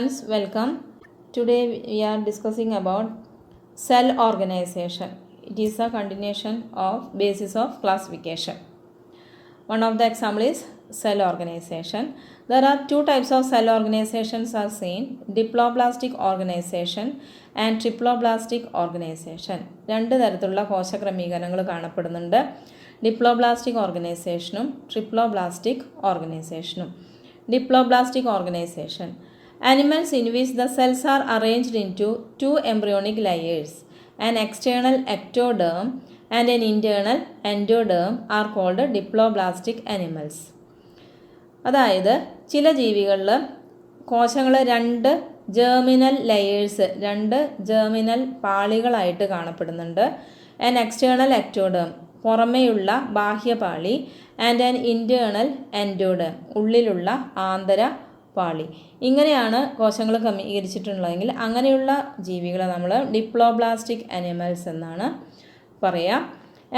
students, welcome. Today we are discussing about cell organization. It is a continuation of basis of classification. One of the example is cell organization. There are two types of cell organizations are seen: diploblastic organization and triploblastic organization. രണ്ട് തരത്തിലുള്ള കോശക്രമീകരണങ്ങൾ കാണപ്പെടുന്നുണ്ട്. Diploblastic ഓർഗനൈസേഷനും triploblastic ഓർഗനൈസേഷനും. Diploblastic organization. Animals in which the cells are arranged into two embryonic layers, an external ectoderm and an internal endoderm, are called diploblastic animals. അതായത് ചില ജീവികളിൽ കോശങ്ങൾ രണ്ട് ജേർമിനൽ ലെയേഴ്സ്, രണ്ട് ജേർമിനൽ പാളികളായിട്ട് കാണപ്പെടുന്നുണ്ട്. ആൻ എക്സ്റ്റേണൽ എക്ടോഡേം, പുറമേയുള്ള ബാഹ്യപാളി, and an internal endoderm, ഉള്ളിലുള്ള ആന്തര പാളി. ഇങ്ങനെയാണ് കോശങ്ങൾ ക്രമീകരിച്ചിട്ടുള്ളതെങ്കിൽ അങ്ങനെയുള്ള ജീവികളെ നമ്മൾ ഡിപ്ലോബ്ലാസ്റ്റിക് അനിമൽസ് എന്നാണ് പറയുക.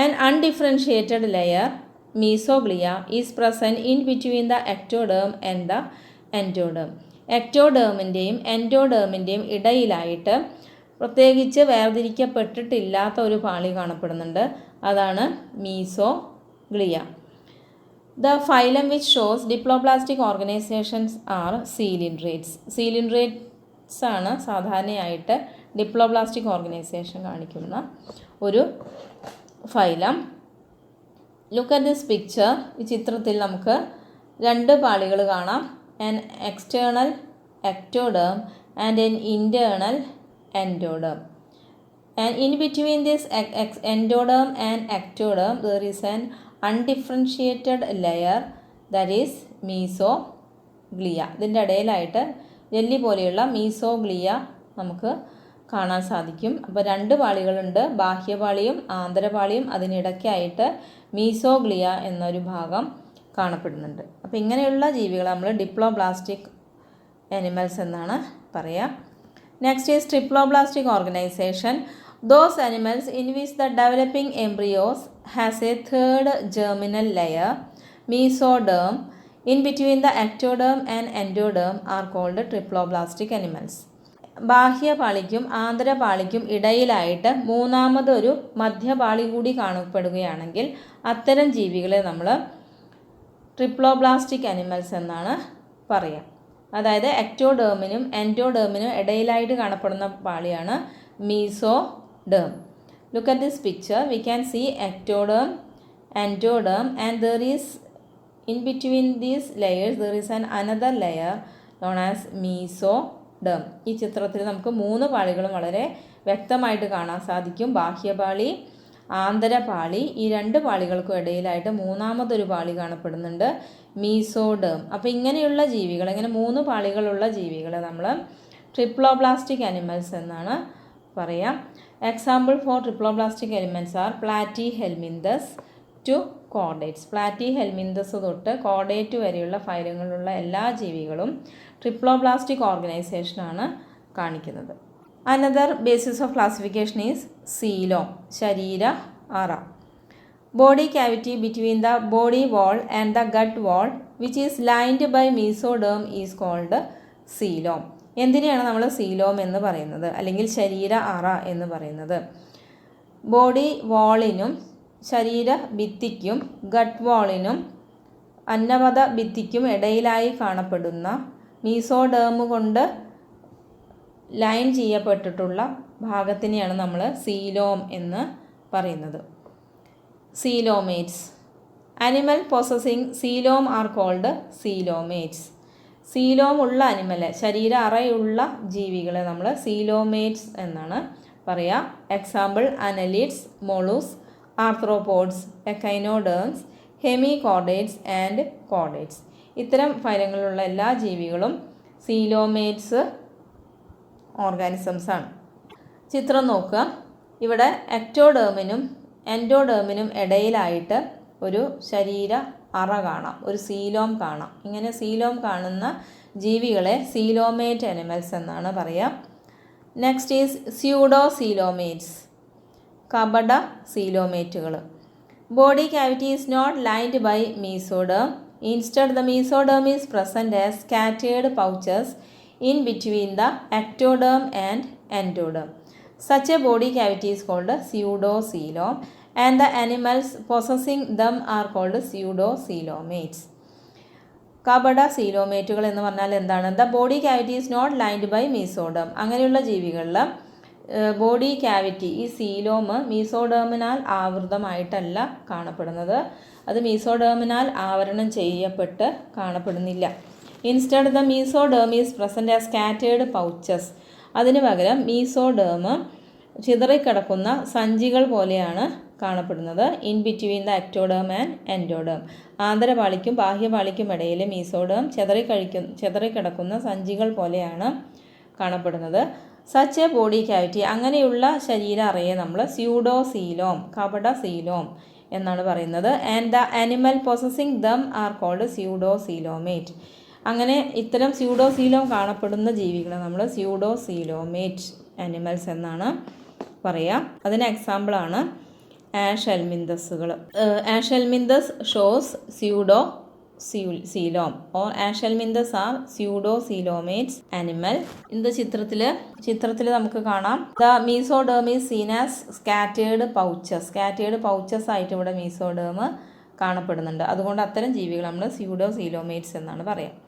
An undifferentiated layer mesoglea is present in between the ectoderm and the endoderm. എക്ടോഡേമിൻ്റെയും എൻഡോഡേമിൻ്റെയും ഇടയിലായിട്ട് പ്രത്യേകിച്ച് വേർതിരിക്കപ്പെട്ടിട്ടില്ലാത്ത ഒരു പാളി കാണപ്പെടുന്നുണ്ട്. അതാണ് mesoglea. The phylum which shows diploblastic organizations are coelentrates. Coelentrates ആണ് സാധാരണയായിട്ട് ഡിപ്ലോബ്ലാസ്റ്റിക് ഓർഗനൈസേഷൻ കാണിക്കുന്ന ഒരു phylum. Look at this picture. ഈ ചിത്രത്തിൽ നമുക്ക് രണ്ട് പാളികൾ കാണാം. An external ectoderm and an internal endoderm. And in between this endoderm and ectoderm there is an undifferentiated layer, that is mesoglea. ഇതിൻ്റെ ഇടയിലായിട്ട് ജെല്ലി പോലെയുള്ള മീസോഗ്ലിയ നമുക്ക് കാണാൻ സാധിക്കും. അപ്പോൾ രണ്ട് പാളികളുണ്ട്, ബാഹ്യപാളിയും ആന്തരപാളിയും. അതിനിടയ്ക്കായിട്ട് മീസോഗ്ലിയ എന്നൊരു ഭാഗം കാണപ്പെടുന്നുണ്ട്. അപ്പോൾ ഇങ്ങനെയുള്ള ജീവികളെ നമ്മൾ ഡിപ്ലോബ്ലാസ്റ്റിക് അനിമൽസ് എന്നാണ് പറയുക. Next is triploblastic organisation. Those animals in which the developing embryos has a third germinal layer, mesoderm, in between the ectoderm and endoderm are called triploblastic animals. ബാഹ്യപാളിക്കും ആന്തരപാളിക്കും ഇടയിലായിട്ട് മൂന്നാമതൊരു മധ്യപാളി കൂടി കാണപ്പെടുകയാണെങ്കിൽ അത്തരം ജീവികളെ നമ്മൾ ട്രിപ്ലോബ്ലാസ്റ്റിക് അനിമൽസ് എന്നാണ് പറയുക. അതായത് എക്ടോഡേമിനും എൻഡോഡേമിനും ഇടയിലായിട്ട് കാണപ്പെടുന്ന പാളിയാണ് mesoderm. Look at this picture. We can see ectoderm, endoderm, and there is in between these layers there is another layer known as mesoderm. ഈ ചിത്രത്തിൽ നമുക്ക് മൂന്ന് പാളികളും വളരെ വ്യക്തമായിട്ട് കാണാൻ സാധിക്കും. ബാഹ്യപാളി, ആന്തരപാളി, ഈ രണ്ട് പാളികൾക്കും ഇടയിലായിട്ട് മൂന്നാമതൊരു പാളി കാണപ്പെടുന്നുണ്ട്, മീസോഡേം. അപ്പോൾ ഇങ്ങനെയുള്ള ജീവികൾ, ഇങ്ങനെ മൂന്ന് പാളികളുള്ള ജീവികളെ നമ്മൾ ട്രിപ്ലോബ്ലാസ്റ്റിക് അനിമൽസ് എന്നാണ് പറയാം. Example for triploblastic elements are platyhelminthes to chordates. Platyhelminthes തൊട്ട് കോർഡേറ്റ് വരെയുള്ള ഫൈലങ്ങളിലുള്ള എല്ലാ ജീവികളും ട്രിപ്ലോബ്ലാസ്റ്റിക് ഓർഗനൈസേഷനാണ് കാണിക്കുന്നത്. Another basis of classification is coelom, ശരീര അറ. Body cavity between the body wall and the gut wall which is lined by mesoderm is called coelom. എന്തിനെയാണ് നമ്മൾ സീലോം എന്ന് പറയുന്നത്, അല്ലെങ്കിൽ ശരീര അറ എന്ന് പറയുന്നത്? ബോഡി വാളിനും ശരീര ഭിത്തിക്കും ഗട്ട് വാളിനും അന്നപത ഭിത്തിക്കും ഇടയിലായി കാണപ്പെടുന്ന മീസോഡേം കൊണ്ട് ലൈൻ ചെയ്യപ്പെട്ടിട്ടുള്ള ഭാഗത്തിനെയാണ് നമ്മൾ സീലോം എന്ന് പറയുന്നത്. Coelomates. Animal possessing coelom are called coelomates. Coelom ഉള്ള അനിമല്, ശരീര അറയുള്ള ജീവികളെ നമ്മൾ സീലോമേറ്റ്സ് എന്നാണ് പറയുക. Example annelids, molluscs, arthropods, echinoderms, hemichordates and chordates. ഇത്തരം ഫൈലങ്ങളിലുള്ള എല്ലാ ജീവികളും സീലോമേറ്റ്സ് ഓർഗാനിസംസ് ആണ്. ചിത്രം നോക്കുക. ഇവിടെ എക്ടോഡേമിനും എൻഡോഡേമിനും ഇടയിലായിട്ട് ഒരു ശരീര അറ കാണാം, ഒരു സീലോം കാണാം. ഇങ്ങനെ സീലോം കാണുന്ന ജീവികളെ സീലോമേറ്റ് അനിമൽസ് എന്നാണ് പറയുക. നെക്സ്റ്റ് ഈസ് സ്യൂഡോ സീലോമേറ്റ്സ്, കപട സീലോമേറ്റുകൾ. Body cavity is not lined by mesoderm. Instead, the mesoderm is present as scattered pouches in between the ectoderm and endoderm. Such a body cavity is called pseudocoelom and the animals possessing them are called pseudocoelomates. കപട സീലോമേറ്റുകൾ എന്ന് പറഞ്ഞാൽ എന്താണ്? The body cavity is not lined by mesoderm. അങ്ങനെയുള്ള ജീവികളിൽ body cavity ഈ coelom മീസോഡേമിനാൽ ആവൃതമായിട്ടല്ല കാണപ്പെടുന്നത്. അത് മീസോഡേമിനാൽ ആവരണം ചെയ്യപ്പെട്ട് കാണപ്പെടുന്നില്ല. Instead the mesoderm is present as scattered pouches. അതിന് പകരം മീസോഡേം ചിതറിക്കിടക്കുന്ന സഞ്ചികൾ പോലെയാണ് കാണപ്പെടുന്നത്. In between the ectoderm and endoderm. ആന്തരപാളിക്കും ബാഹ്യപാളിക്കും ഇടയിൽ മീസോഡേം ചിതറിക്കിടക്കുന്ന സഞ്ചികൾ പോലെയാണ് കാണപ്പെടുന്നത്. സച്ച് എ ബോഡി ക്യാവിറ്റി, അങ്ങനെയുള്ള ശരീര അറയെ നമ്മൾ സ്യൂഡോസീലോം, കപട സീലോം എന്നാണ് പറയുന്നത്. And the animal possessing them are called pseudocoelomate. അങ്ങനെ ഇത്തരം സ്യൂഡോസീലോം കാണപ്പെടുന്ന ജീവികളെ നമ്മൾ സ്യൂഡോസീലോമേറ്റ് ആനിമൽസ് എന്നാണ് പറയുക. അതിന് എക്സാമ്പിളാണ് ആഷ് എൽമിന്തസുകൾ. Aschelminthes shows pseudocoelom or ash helminthes are pseudocoelomates animal. ഇന്ന് ചിത്രത്തിൽ നമുക്ക് കാണാം the mesoderm is seen as scattered pouches ആയിട്ട് ഇവിടെ മീസോഡേം കാണപ്പെടുന്നുണ്ട്. അതുകൊണ്ട് അത്തരം ജീവികൾ നമ്മൾ pseudocoelomates എന്നാണ് പറയുക.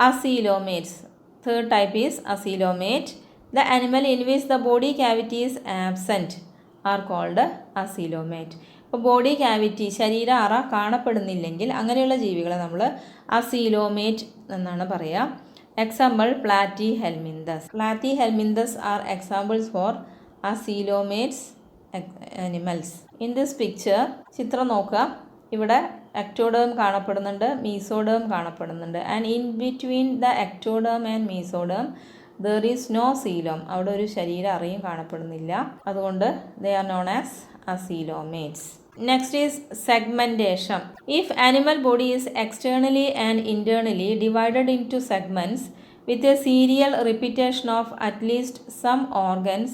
Acoelomates. Third type is acoelomate. The animal in which the body cavity is absent are called acoelomate. ഇപ്പോൾ ബോഡി ക്യാവിറ്റി ശരീര അറ കാണപ്പെടുന്നില്ലെങ്കിൽ അങ്ങനെയുള്ള ജീവികളെ നമ്മൾ അസീലോമേറ്റ് എന്നാണ് പറയുക. Example platyhelminthes are examples for acoelomates animals. In this picture ചിത്രം നോക്കുക. ഇവിടെ എക്ടോഡേം കാണപ്പെടുന്നുണ്ട്, മീസോഡേം കാണപ്പെടുന്നുണ്ട്. And in between the ectoderm and mesoderm there is no coelom. അവിടെ ഒരു ശരീര അറയും കാണപ്പെടുന്നില്ല. അതുകൊണ്ട് they are known as acoelomates. Next is segmentation. If animal body is externally and internally divided into segments with a serial repetition of at least some organs,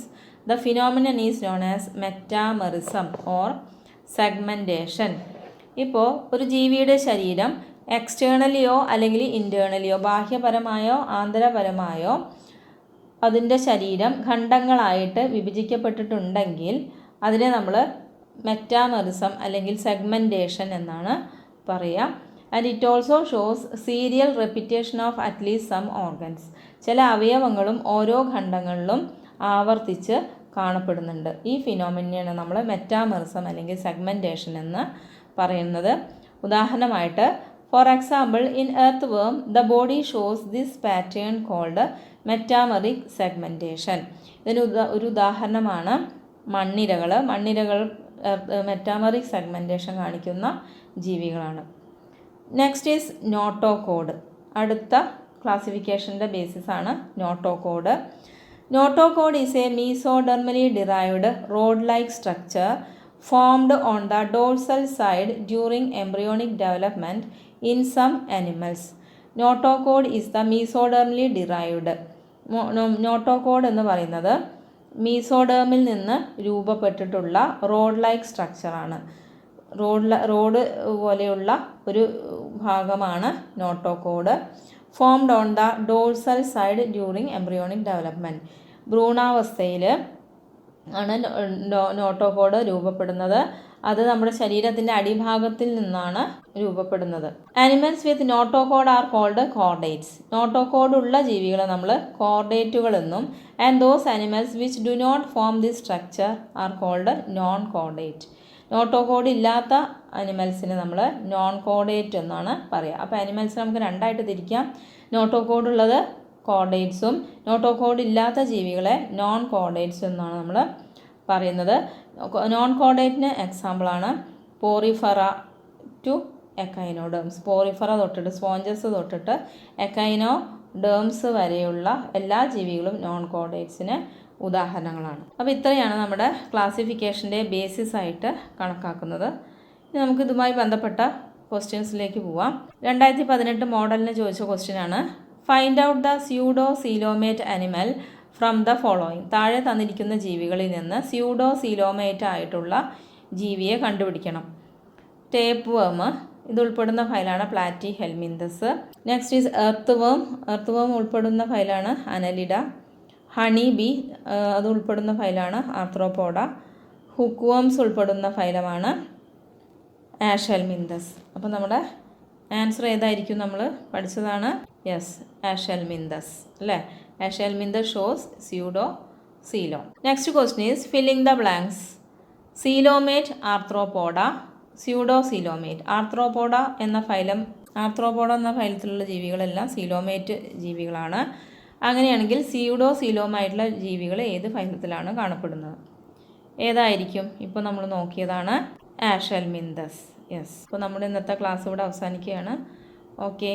the phenomenon is known as metamerism or segmentation. ഇപ്പോൾ ഒരു ജീവിയുടെ ശരീരം എക്സ്റ്റേണലിയോ അല്ലെങ്കിൽ ഇൻറ്റേർണലിയോ ബാഹ്യപരമായോ ആന്തരപരമായോ അതിൻ്റെ ശരീരം ഖണ്ഡങ്ങളായിട്ട് വിഭജിക്കപ്പെട്ടിട്ടുണ്ടെങ്കിൽ അതിനെ നമ്മൾ metamerism അല്ലെങ്കിൽ സെഗ്മെൻറ്റേഷൻ എന്നാണ് പറയുക. And it also shows serial repetition of at least some organs. ചില അവയവങ്ങളും ഓരോ ഖണ്ഡങ്ങളിലും ആവർത്തിച്ച് കാണപ്പെടുന്നുണ്ട്. ഈ ഫിനോമിനയാണ് നമ്മൾ മെറ്റാമെറിസം അല്ലെങ്കിൽ സെഗ്മെൻറ്റേഷൻ എന്ന് പറയുന്നത്. ഉദാഹരണമായിട്ട് for example in earthworm the body shows this pattern called metameric segmentation. ഇതിന് ഒരു ഉദാഹരണമാണ് മണ്ണിരകൾ മെറ്റാമെറിക് സെഗ്മെൻറ്റേഷൻ കാണിക്കുന്ന ജീവികളാണ്. Next is notochord. അടുത്ത ക്ലാസിഫിക്കേഷൻ്റെ ബേസിസാണ് notochord. Notochord is a mesodermally derived rod like structure formed on the dorsal side during embryonic development in some animals. Notochord is the mesodermally derived. Notochord എന്ന് പറയുന്നത് മീസോഡേമിൽ നിന്ന് രൂപപ്പെട്ടിട്ടുള്ള റോഡ് ലൈക്ക് സ്ട്രക്ചറാണ്. Rod പോലെയുള്ള ഒരു ഭാഗമാണ് notochord. Formed on the dorsal side during embryonic development. ഭ്രൂണാവസ്ഥയിൽ ആണ് നോട്ടോകോഡ് രൂപപ്പെടുന്നത്. അത് നമ്മുടെ ശരീരത്തിൻ്റെ അടിഭാഗത്തിൽ നിന്നാണ് രൂപപ്പെടുന്നത്. Animals with notochord are called chordates. Notochord ഉള്ള ജീവികളെ നമ്മൾ കോർഡേറ്റുകൾ എന്നും and those animals which do not form this structure are called non chordate. നോട്ടോകോഡ് ഇല്ലാത്ത ആനിമൽസിനെ നമ്മൾ നോൺ കോർഡേറ്റ് എന്നാണ് പറയുക. അപ്പോൾ ആനിമൽസ് നമുക്ക് രണ്ടായിട്ട് തിരിക്കാം. നോട്ടോകോഡ് ഉള്ളത് കോർഡേറ്റ്സും നോട്ടോകോഡ് ഇല്ലാത്ത ജീവികളെ നോൺ കോർഡേറ്റ്സ് എന്നാണ് നമ്മൾ പറയുന്നത്. നോൺ കോർഡേറ്റിന് എക്സാമ്പിളാണ് പോറിഫറ ടു എക്കൈനോഡേംസ്. പോറിഫറ തൊട്ടിട്ട് സ്പോഞ്ചസ് തൊട്ടിട്ട് എക്കൈനോഡേംസ് വരെയുള്ള എല്ലാ ജീവികളും നോൺ കോർഡേറ്റ്സിന് ഉദാഹരണങ്ങളാണ്. അപ്പോൾ ഇത്രയാണ് നമ്മുടെ ക്ലാസിഫിക്കേഷൻ്റെ ബേസിസ് ആയിട്ട് കണക്കാക്കുന്നത്. ഇനി നമുക്ക് ഇതുമായി ബന്ധപ്പെട്ട ക്വസ്റ്റ്യൻസിലേക്ക് പോവാം. 2018 മോഡലിന് ചോദിച്ച ക്വസ്റ്റ്യനാണ് find out the pseudocoelomate animal from the following. താഴെ തന്നിരിക്കുന്ന ജീവികളിൽ നിന്ന് സ്യൂഡോസീലോമേറ്റ് ആയിട്ടുള്ള ജീവിയെ കണ്ടുപിടിക്കണം. ടേപ്പ് വേം, ഇത് ഉൾപ്പെടുന്ന ഫൈലാണ് platyhelminthes. Next is earthworm ഉൾപ്പെടുന്ന ഫൈലാണ് അനലിഡ. ഹണി ബി അത് ഉൾപ്പെടുന്ന ഫൈലാണ് ആർത്രോപോഡ. ഹുക്ക് വേംസ് ഉൾപ്പെടുന്ന ഫൈലമാണ് ആഷെൽമിന്തസ്. അപ്പോൾ നമ്മുടെ ആൻസർ ഏതായിരിക്കും? നമ്മൾ പഠിച്ചതാണ്. യെസ്, ആഷെൽമിന്തസ് അല്ലേ. Aschelminthes shows pseudo coelom. Next question is filling the blanks. Coelomate, arthropoda, pseudo coelomate. Arthropoda എന്ന ഫൈലത്തിലുള്ള ജീവികളെല്ലാം സീലോമേറ്റ് ജീവികളാണ്. അങ്ങനെയാണെങ്കിൽ സ്യൂഡോ സീലോമായിട്ടുള്ള ജീവികൾ ഏത് ഫൈലത്തിലാണ് കാണപ്പെടുന്നത്? ഏതായിരിക്കും? ഇപ്പോൾ നമ്മൾ നോക്കിയതാണ് ആഷെൽമിന്തസ്. യെസ്. അപ്പോൾ നമ്മുടെ ഇന്നത്തെ ക്ലാസ് ഇവിടെ അവസാനിക്കുകയാണ്. ഓക്കെ.